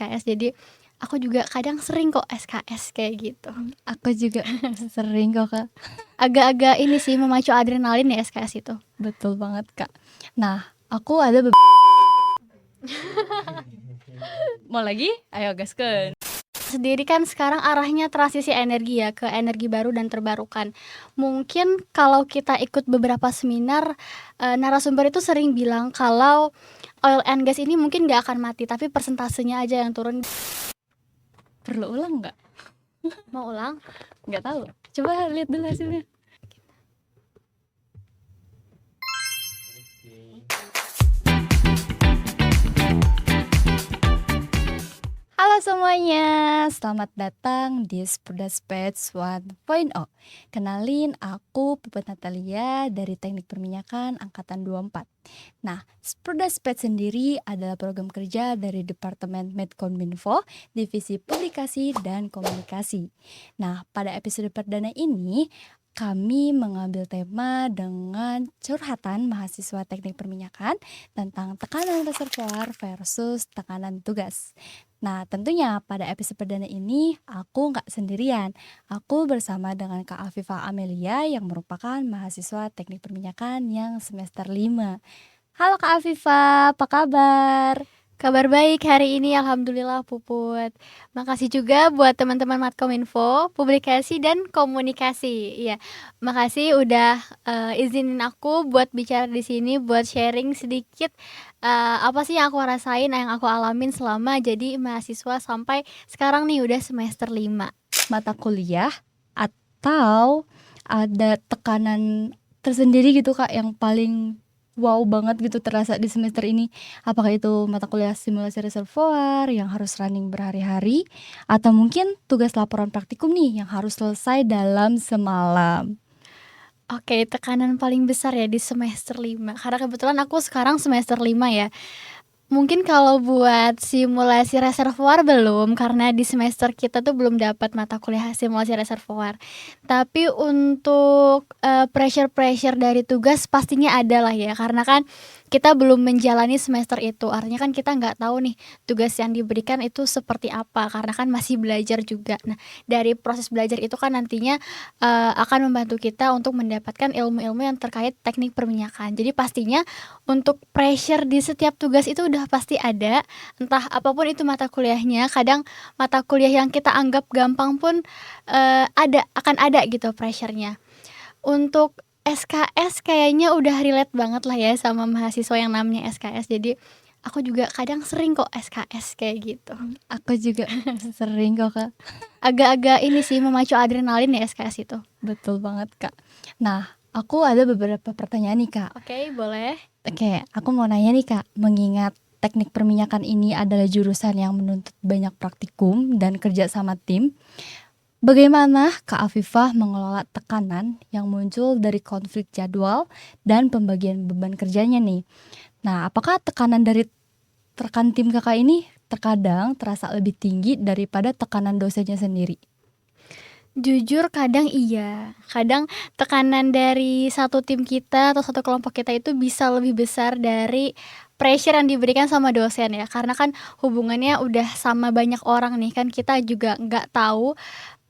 SKS, jadi aku juga kadang sering kok SKS kayak gitu. Aku juga sering kok, Kak. Agak-agak ini sih memacu adrenalin ya SKS itu. Betul banget, Kak. Nah, aku ada mau lagi? Ayo gaskeun. Sendiri kan sekarang arahnya transisi energi ya ke energi baru dan terbarukan. Mungkin kalau kita ikut beberapa seminar, narasumber itu sering bilang kalau oil and gas ini mungkin nggak akan mati, tapi persentasenya aja yang turun. Perlu ulang nggak? Mau ulang? Nggak tahu. Coba lihat dulu hasilnya. Halo semuanya, selamat datang di Spurdas Pets 1.0. Kenalin, aku Puput Natalia dari Teknik Perminyakan Angkatan 24. Nah, Spurdas Pets sendiri adalah program kerja dari Departemen Medkominfo, Divisi Publikasi dan Komunikasi. Nah, pada episode perdana ini, kami mengambil tema dengan curhatan mahasiswa teknik perminyakan tentang tekanan reservoir versus tekanan tugas. Nah, tentunya pada episode perdana ini aku nggak sendirian. Aku bersama dengan Kak Afifah Amelia yang merupakan mahasiswa teknik perminyakan yang semester 5. Halo Kak Afifah, apa kabar? Kabar baik hari ini, alhamdulillah Puput. Makasih juga buat teman-teman Matkominfo, Publikasi dan Komunikasi. Iya, makasih udah izinin aku buat bicara di sini, buat sharing sedikit apa sih yang aku rasain, yang aku alamin selama jadi mahasiswa sampai sekarang nih udah semester 5. Mata kuliah atau ada tekanan tersendiri gitu Kak yang paling wow banget gitu terasa di semester ini? Apakah itu mata kuliah simulasi reservoir yang harus running berhari-hari, atau mungkin tugas laporan praktikum nih yang harus selesai dalam semalam? Oke, tekanan paling besar ya di semester 5. Karena kebetulan aku sekarang semester 5 ya. Mungkin kalau buat simulasi reservoir belum, karena di semester kita tuh belum dapat mata kuliah simulasi reservoir. Tapi untuk pressure dari tugas pastinya ada lah ya, karena kan kita belum menjalani semester itu. Artinya kan kita nggak tahu nih tugas yang diberikan itu seperti apa, karena kan masih belajar juga. Nah, dari proses belajar itu kan nantinya akan membantu kita untuk mendapatkan ilmu-ilmu yang terkait teknik perminyakan. Jadi pastinya untuk pressure di setiap tugas itu udah pasti ada, entah apapun itu mata kuliahnya. Kadang mata kuliah yang kita anggap gampang pun akan ada gitu pressure-nya. Untuk SKS kayaknya udah relate banget lah ya sama mahasiswa yang namanya SKS. Jadi aku juga kadang sering kok SKS kayak gitu. Aku juga sering kok Kak. Agak-agak ini sih memacu adrenalin ya SKS itu. Betul banget Kak. Nah, aku ada beberapa pertanyaan nih Kak. Oke, boleh. Oke, aku mau nanya nih Kak, mengingat teknik perminyakan ini adalah jurusan yang menuntut banyak praktikum dan kerja sama tim, bagaimana Kak Afifah mengelola tekanan yang muncul dari konflik jadwal dan pembagian beban kerjanya nih? Nah, apakah tekanan dari rekan tim Kakak ini terkadang terasa lebih tinggi daripada tekanan dosennya sendiri? Jujur kadang iya, kadang tekanan dari satu tim kita atau satu kelompok kita itu bisa lebih besar dari pressure yang diberikan sama dosen ya, karena kan hubungannya udah sama banyak orang nih, kan kita juga nggak tahu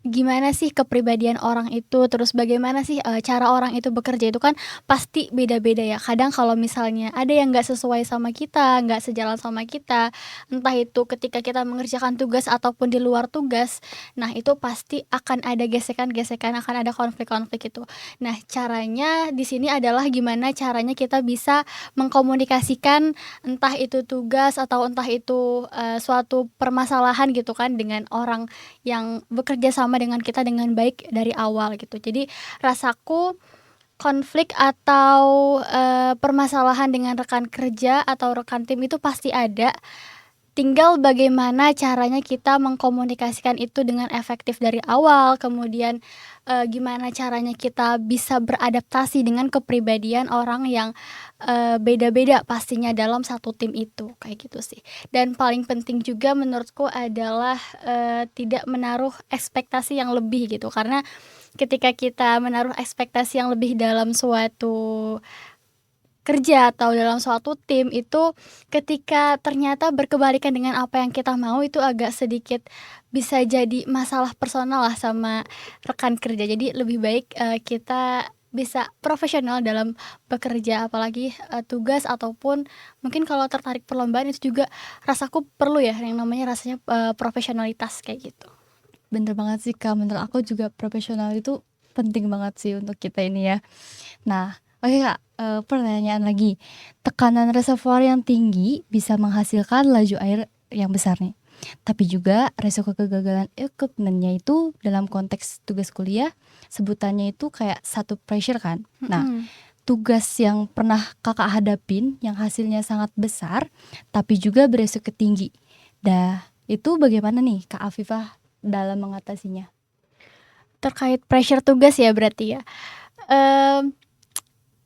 gimana sih kepribadian orang itu, terus bagaimana sih cara orang itu bekerja itu kan pasti beda-beda ya. Kadang kalau misalnya ada yang nggak sesuai sama kita, nggak sejalan sama kita, entah itu ketika kita mengerjakan tugas ataupun di luar tugas, nah itu pasti akan ada gesekan-gesekan, akan ada konflik-konflik itu. Nah, caranya di sini adalah gimana caranya kita bisa mengkomunikasikan entah itu tugas atau entah itu suatu permasalahan gitu kan dengan orang yang bekerja sama dengan kita dengan baik dari awal gitu. Jadi rasaku konflik atau permasalahan dengan rekan kerja atau rekan tim itu pasti ada. Tinggal bagaimana caranya kita mengkomunikasikan itu dengan efektif dari awal, kemudian gimana caranya kita bisa beradaptasi dengan kepribadian orang yang beda-beda pastinya dalam satu tim itu, kayak gitu sih. Dan paling penting juga menurutku adalah tidak menaruh ekspektasi yang lebih gitu, karena ketika kita menaruh ekspektasi yang lebih dalam suatu kerja atau dalam suatu tim itu ketika ternyata berkebalikan dengan apa yang kita mau itu agak sedikit bisa jadi masalah personal lah sama rekan kerja. Jadi lebih baik, kita bisa profesional dalam bekerja apalagi, tugas ataupun mungkin kalau tertarik perlombaan itu juga rasaku perlu ya yang namanya rasanya, profesionalitas kayak gitu. Bener banget sih, Kak, menurut aku juga profesional itu penting banget sih untuk kita ini ya. Nah, oke, Kak, pertanyaan lagi, tekanan reservoir yang tinggi bisa menghasilkan laju air yang besar nih, tapi juga resiko kegagalan equipment-nya itu dalam konteks tugas kuliah, sebutannya itu kayak satu pressure kan. Nah, Mhm. tugas yang pernah Kakak hadapin yang hasilnya sangat besar, tapi juga beresiko tinggi. Dah, itu bagaimana nih Kak Afifah dalam mengatasinya? Terkait pressure tugas ya berarti ya? Mmm,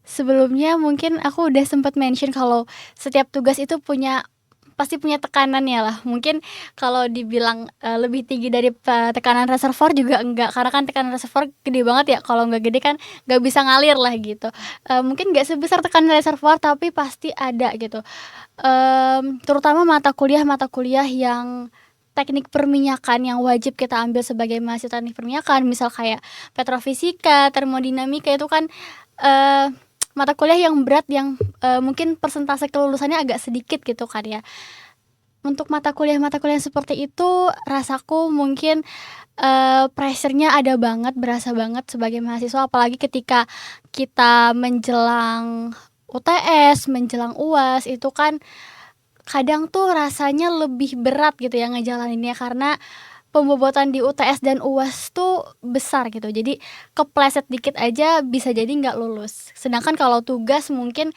Sebelumnya mungkin aku udah sempet mention kalau setiap tugas itu pasti punya tekanannya lah. Mungkin kalau dibilang, lebih tinggi dari tekanan reservoir juga enggak, karena kan tekanan reservoir gede banget ya, kalau nggak gede kan nggak bisa ngalir lah gitu. Mungkin nggak sebesar tekanan reservoir tapi pasti ada gitu. Terutama mata kuliah yang teknik perminyakan yang wajib kita ambil sebagai mahasiswa teknik perminyakan, misal kayak petrofisika, termodinamika itu kan, eee, mata kuliah yang berat yang, mungkin persentase kelulusannya agak sedikit gitu kan ya. Untuk mata kuliah seperti itu rasaku mungkin, pressure-nya ada banget, berasa banget sebagai mahasiswa apalagi ketika kita menjelang UTS, menjelang UAS itu kan kadang tuh rasanya lebih berat gitu ya ngejalaninnya karena pembobotan di UTS dan UAS tuh besar gitu. Jadi kepleset dikit aja bisa jadi nggak lulus. Sedangkan kalau tugas mungkin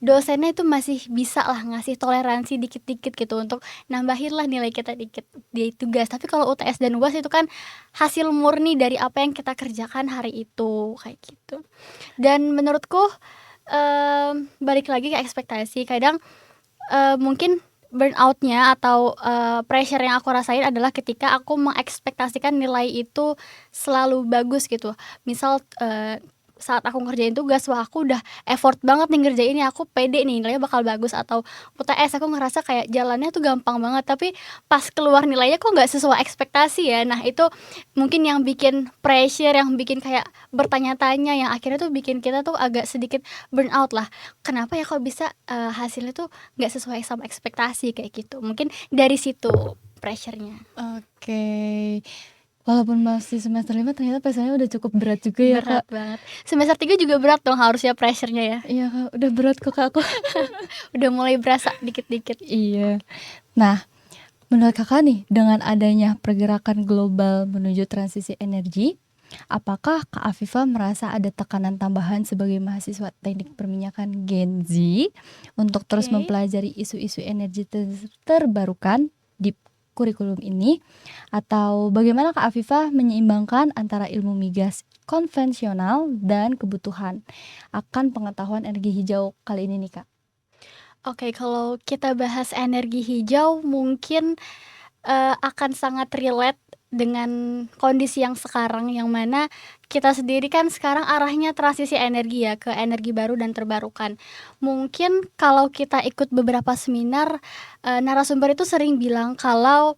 dosennya itu masih bisa lah ngasih toleransi dikit-dikit gitu untuk nambahin lah nilai kita dikit di tugas. Tapi kalau UTS dan UAS itu kan hasil murni dari apa yang kita kerjakan hari itu, kayak gitu. Dan menurutku, balik lagi ke ekspektasi, kadang mungkin burnout-nya atau, pressure yang aku rasain adalah ketika aku mengekspektasikan nilai itu selalu bagus gitu. Misal, saat aku ngerjain tugas, wah aku udah effort banget nih ngerjainnya, aku pede nih nilainya bakal bagus, atau UTS aku ngerasa kayak jalannya tuh gampang banget, tapi pas keluar nilainya kok nggak sesuai ekspektasi ya. Nah itu mungkin yang bikin pressure, yang bikin kayak bertanya-tanya, yang akhirnya tuh bikin kita tuh agak sedikit burnout lah. Kenapa ya kok bisa, hasilnya tuh nggak sesuai sama ekspektasi kayak gitu, mungkin dari situ pressure-nya. Oke, walaupun masih semester 5 ternyata PR-nya udah cukup berat juga ya, Berat Kak. banget. Semester 3 juga berat dong harusnya pressure-nya ya? Iya, Kak, udah berat kok, Kak, aku. Udah mulai berasa dikit-dikit. Iya. Nah, menurut Kakak nih, dengan adanya pergerakan global menuju transisi energi, apakah Kak Afifah merasa ada tekanan tambahan sebagai mahasiswa teknik perminyakan Gen Z untuk terus Oke. mempelajari isu-isu energi terbarukan di kurikulum ini? Atau bagaimana Kak Afifah menyeimbangkan antara ilmu migas konvensional dan kebutuhan akan pengetahuan energi hijau kali ini nih, Kak? Oke, kalau kita bahas energi hijau mungkin, akan sangat relate dengan kondisi yang sekarang, yang mana kita sendiri kan sekarang arahnya transisi energi ya, ke energi baru dan terbarukan. Mungkin kalau kita ikut beberapa seminar, narasumber itu sering bilang kalau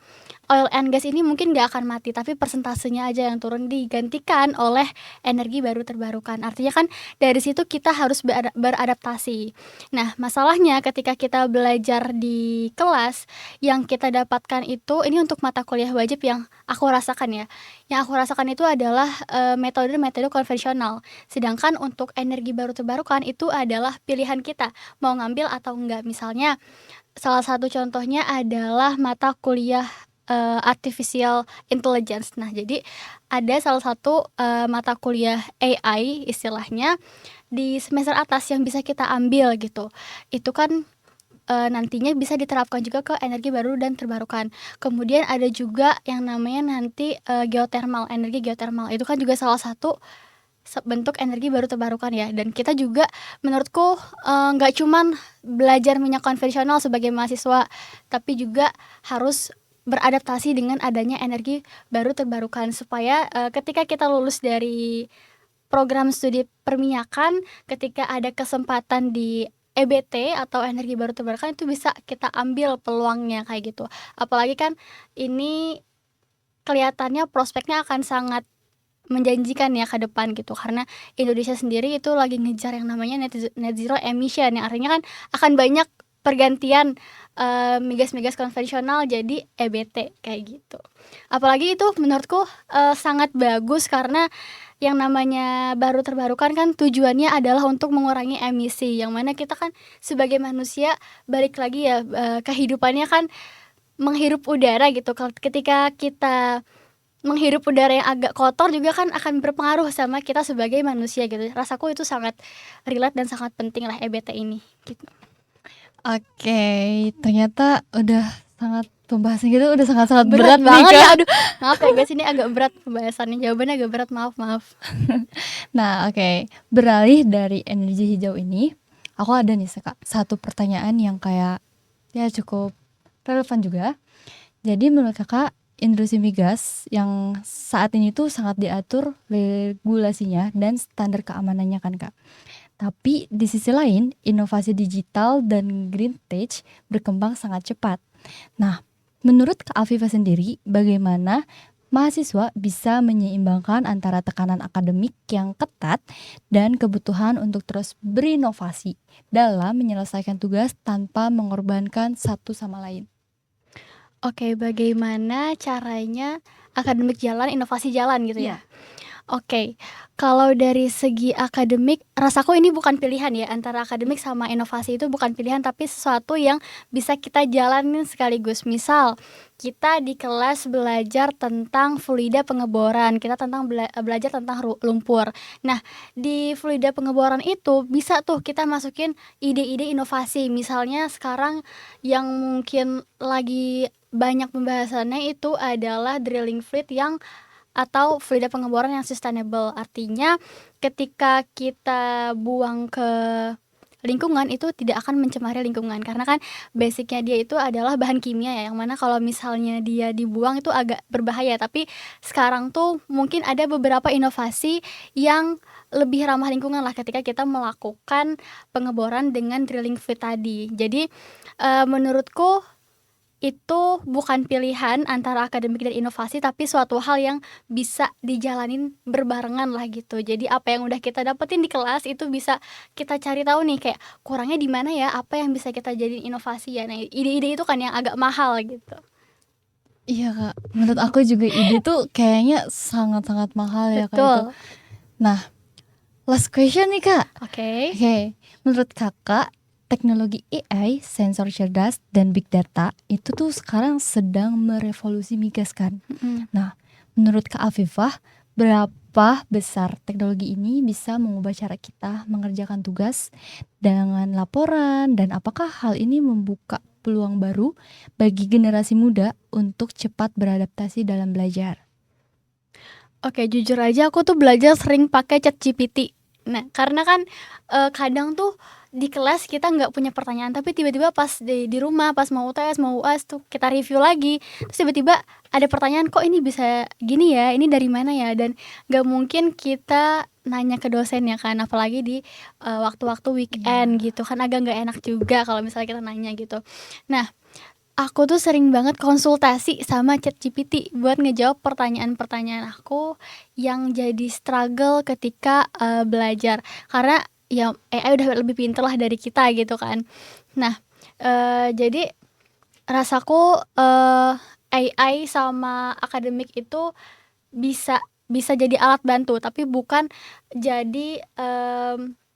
oil and gas ini mungkin nggak akan mati, tapi persentasenya aja yang turun digantikan oleh energi baru terbarukan. Artinya kan dari situ kita harus beradaptasi. Nah, masalahnya ketika kita belajar di kelas, yang kita dapatkan itu ini untuk mata kuliah wajib yang aku rasakan ya. Yang aku rasakan itu adalah, metode-metode konvensional. Sedangkan untuk energi baru terbarukan itu adalah pilihan kita, mau ngambil atau enggak. Misalnya, salah satu contohnya adalah mata kuliah, artificial intelligence. Nah, jadi ada salah satu, mata kuliah AI istilahnya di semester atas yang bisa kita ambil gitu. Itu kan, nantinya bisa diterapkan juga ke energi baru dan terbarukan. Kemudian ada juga yang namanya nanti, geothermal, energi geothermal. Itu kan juga salah satu bentuk energi baru terbarukan ya, dan kita juga menurutku, nggak cuman belajar minyak konvensional sebagai mahasiswa, tapi juga harus beradaptasi dengan adanya energi baru terbarukan supaya, ketika kita lulus dari program studi perminyakan, ketika ada kesempatan di EBT atau energi baru terbarukan itu bisa kita ambil peluangnya kayak gitu. Apalagi kan ini kelihatannya prospeknya akan sangat menjanjikan ya ke depan gitu, karena Indonesia sendiri itu lagi ngejar yang namanya net zero emission, yang artinya kan akan banyak pergantian, migas-migas konvensional jadi EBT kayak gitu. Apalagi itu menurutku, sangat bagus karena yang namanya baru terbarukan kan tujuannya adalah untuk mengurangi emisi, yang mana kita kan sebagai manusia balik lagi ya, kehidupannya kan menghirup udara gitu. Ketika kita menghirup udara yang agak kotor juga kan akan berpengaruh sama kita sebagai manusia gitu. Rasaku itu sangat relate dan sangat penting lah EBT ini, gitu. Oke, ternyata udah sangat pembahasan kita udah sangat-sangat Berat berat nih, banget ya, Kak. aduh maaf ya guys, ini agak berat pembahasannya, jawabannya agak berat, maaf. Nah, oke. Beralih dari energi hijau ini, aku ada nih satu pertanyaan yang kayak ya cukup relevan juga. Jadi menurut Kakak, industri migas yang saat ini tuh sangat diatur regulasinya dan standar keamanannya kan, Kak. Tapi di sisi lain, inovasi digital dan green tech berkembang sangat cepat. Nah, menurut Kak Afifah sendiri, bagaimana mahasiswa bisa menyeimbangkan antara tekanan akademik yang ketat dan kebutuhan untuk terus berinovasi dalam menyelesaikan tugas tanpa mengorbankan satu sama lain? Oke, bagaimana caranya akademik jalan, inovasi jalan gitu ya? Iya. Oke, kalau dari segi akademik, rasaku ini bukan pilihan ya, antara akademik sama inovasi itu bukan pilihan, tapi sesuatu yang bisa kita jalanin sekaligus. Misal, kita di kelas belajar tentang fluida pengeboran, kita belajar tentang lumpur. Nah, di fluida pengeboran itu bisa tuh kita masukin ide-ide inovasi. Misalnya sekarang yang mungkin lagi banyak pembahasannya itu adalah drilling fluid atau fluida pengeboran yang sustainable. Artinya ketika kita buang ke lingkungan itu tidak akan mencemari lingkungan, karena kan basicnya dia itu adalah bahan kimia ya, yang mana kalau misalnya dia dibuang itu agak berbahaya. Tapi sekarang tuh mungkin ada beberapa inovasi yang lebih ramah lingkungan lah ketika kita melakukan pengeboran dengan drilling fluid tadi. Jadi menurutku itu bukan pilihan antara akademik dan inovasi, tapi suatu hal yang bisa dijalanin berbarengan lah gitu. Jadi apa yang udah kita dapetin di kelas itu bisa kita cari tahu nih, kayak kurangnya di mana ya, apa yang bisa kita jadiin inovasi ya. Nah, ide-ide itu kan yang agak mahal gitu. Iya, Kak. Menurut aku juga ide tuh kayaknya sangat-sangat mahal ya, Kak, itu. Betul. Nah, last question nih, Kak. Oke. Oke, menurut Kakak, teknologi AI, sensor cerdas, dan big data itu tuh sekarang sedang merevolusi migas kan? Nah, menurut Kak Afifah, berapa besar teknologi ini bisa mengubah cara kita mengerjakan tugas dengan laporan, dan apakah hal ini membuka peluang baru bagi generasi muda untuk cepat beradaptasi dalam belajar? Oke, jujur aja aku tuh belajar sering pakai ChatGPT. Nah, karena kan, kadang tuh di kelas kita nggak punya pertanyaan, tapi tiba-tiba pas di rumah, pas mau UTS, mau UAS tuh kita review lagi, terus tiba-tiba ada pertanyaan, "Kok ini bisa gini ya? Ini dari mana ya?" Dan nggak mungkin kita nanya ke dosen ya kan, apalagi di, waktu-waktu weekend Iya. gitu kan, agak nggak enak juga kalau misalnya kita nanya gitu. Nah, aku tuh sering banget konsultasi sama ChatGPT buat ngejawab pertanyaan-pertanyaan aku yang jadi struggle ketika, belajar. Karena ya AI udah lebih pinter lah dari kita gitu kan. Nah, jadi rasaku, AI sama akademik itu bisa bisa jadi alat bantu, tapi bukan jadi,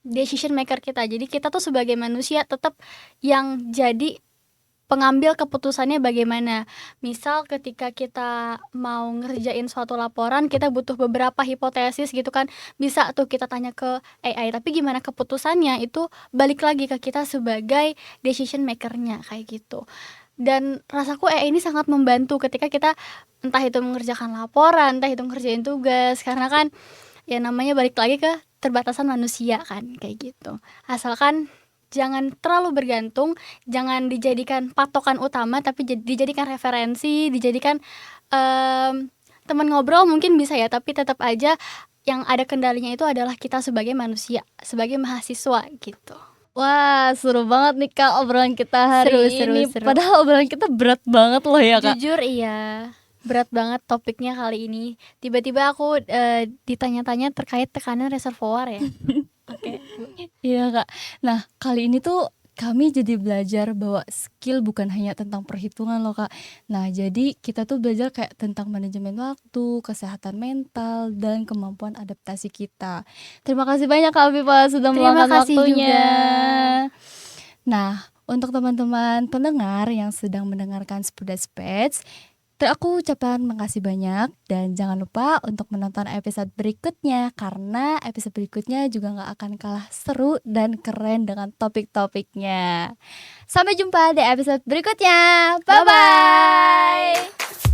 decision maker kita. Jadi kita tuh sebagai manusia tetap yang jadi pengambil keputusannya bagaimana. Misal ketika kita mau ngerjain suatu laporan, kita butuh beberapa hipotesis gitu kan, bisa tuh kita tanya ke AI, tapi gimana keputusannya itu balik lagi ke kita sebagai decision maker-nya, kayak gitu. Dan rasaku AI ini sangat membantu ketika kita entah itu mengerjakan laporan, entah itu ngerjain tugas, karena kan ya namanya balik lagi ke terbatasan manusia kan, kayak gitu. Asalkan jangan terlalu bergantung, jangan dijadikan patokan utama, tapi dijadikan referensi, dijadikan, teman ngobrol mungkin bisa ya, tapi tetap aja yang ada kendalinya itu adalah kita sebagai manusia, sebagai mahasiswa gitu. Wah, seru banget nih Kak obrolan kita hari Seru seru ini. seru. Padahal obrolan kita berat banget loh ya Kak. Jujur iya, berat banget topiknya kali ini. Tiba-tiba aku, ditanya-tanya terkait tekanan reservoir ya. Oke. Iya Kak. Nah kali ini tuh kami jadi belajar bahwa skill bukan hanya tentang perhitungan loh Kak. Nah jadi kita tuh belajar kayak tentang manajemen waktu, kesehatan mental, dan kemampuan adaptasi kita. Terima kasih banyak Kak Viva sudah Terima meluangkan kasih waktunya. juga. Nah, untuk teman-teman pendengar yang sedang mendengarkan Sepudas Pets, aku ucapkan makasih banyak dan jangan lupa untuk menonton episode berikutnya karena episode berikutnya juga nggak akan kalah seru dan keren dengan topik-topiknya. Sampai jumpa di episode berikutnya. Bye-bye! Bye-bye.